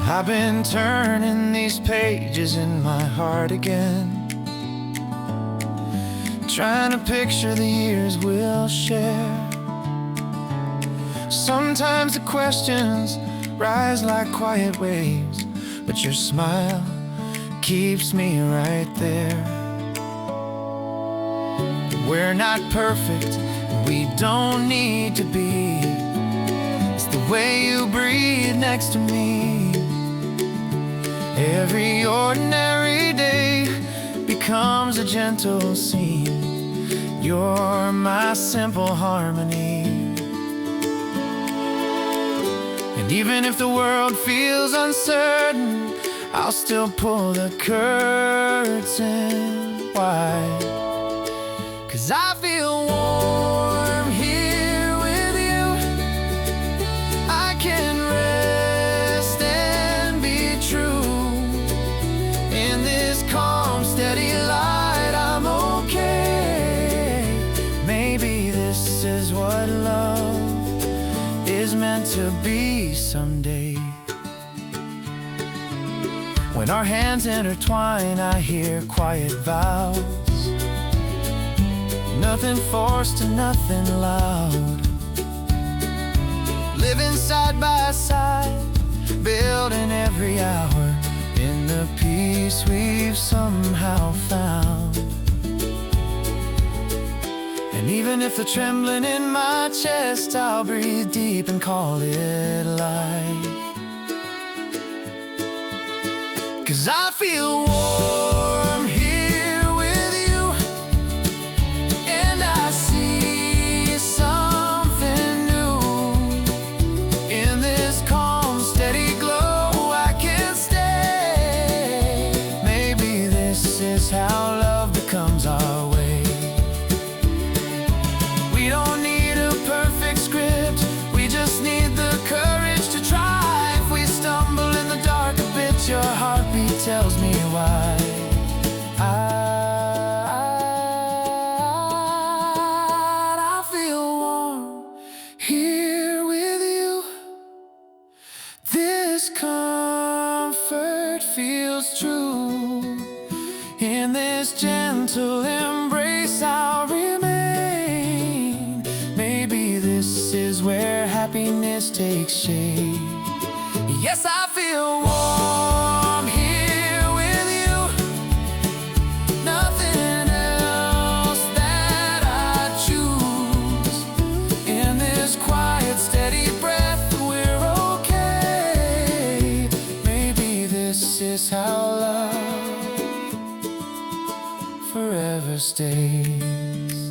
I've been turning these pages in my heart again, trying to picture the years we'll share. Sometimes the questions rise like quiet waves, but your smile keeps me right there. We're not perfect, we don't need to be. It's the way you breathe next to me. Every ordinary day becomes a gentle scene. You're my simple harmony. And even if the world feels uncertain, I'll still pull the curtain wide. 'Cause I feel warm here with you. I can rest and be true. In this calm, steady light, I'm okay. Maybe this is what love is meant to be someday. When our hands intertwine, I hear quiet vows. Nothing forced and nothing loud. Living side by side, building every hour in the peace we've somehow found. And even if the trembling in my chest, I'll breathe deep and call it life. 'Cause I feel warm here with you, and I see something new. In this calm, steady glow, I can stay. Maybe this is how love becomes our way. We don't need a perfect script, we just need the courage to try. If we stumble in the dark a bit, your heartbeat tells me why. I feel warm here with you. This comfort feels true. In this gentle embrace I'll remain. Maybe this is where happiness takes shape. Yes, I feel warm here with you. Nothing else that I choose. In this quiet, steady breath, we're okay. Maybe this is how love forever stays.